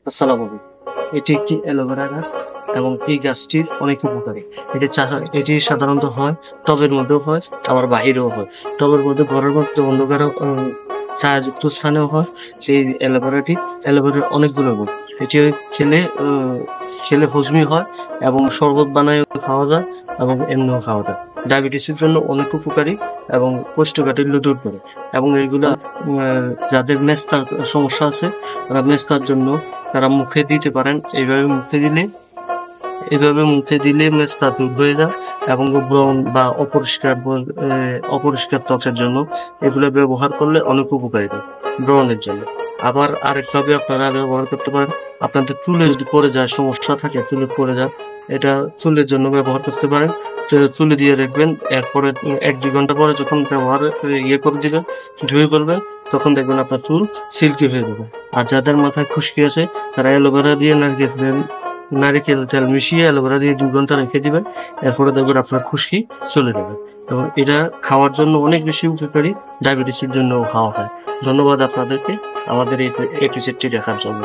আসসালামু আলাইকুম। এটি একটি অ্যালোভেরা গাছ এবং এই গাছটির অনেক উপকারী। এটি সাধারণত হয় টবের মধ্যেও হয়, আবার বাহিরেও হয়। টবের মধ্যে ঘরের মধ্যে অন্ধকার ছায়াযুক্ত স্থানেও হয়। সেই অ্যালোভেরার অনেকগুলো গুণ। এটি খেলে খেলে হজমি হয় এবং শরবত বানায়ও খাওয়া যায় এবং এমনিও খাওয়া যায়। ডায়াবেটিসের জন্য অনেক উপকারী এবং কোষ্ঠকাঠিন্য দূর করে এবং এগুলা যাদের মেস্তার সমস্যা আছে তারা মেস্তার জন্য তারা মুখে দিতে পারেন। এইভাবে মুখে দিলে মেস্তা দূর হয়ে যায় এবং ব্রণ বা অপরিষ্কার ত্বকের জন্য এগুলো ব্যবহার করলে অনেক উপকারী হয় ব্রণের জন্য। আবার আরেকভাবে আপনারা ব্যবহার করতে পারেন, আপনাদের চুলে যদি পড়ে যায়, সমস্যা থাকে চুলে পড়ে যায়, এটা চুলের জন্য ব্যবহার করতে পারেন। চুলে দিয়ে রাখবেন, এরপরে 1-2 ঘন্টা পরে যখন করে দিবেন, ধুয়ে ফেলবেন, তখন দেখবেন আপনার চুল সিল্কি হয়ে যাবে। আর যাদের মাথায় খুশকি আছে তারা অ্যালোভেরা দিয়ে নারিকেল তেল মিশিয়ে অ্যালোভেরা দিয়ে 2 ঘন্টা রেখে দিবেন। এরপরে দেখবেন আপনার খুশকি চলে যাবে এবং এটা খাওয়ার জন্য অনেক বেশি উপকারী। ডায়াবেটিসের জন্যও খাওয়া হয়। ধন্যবাদ আপনাদেরকে আমাদের এই এপিসোডটি দেখার জন্য।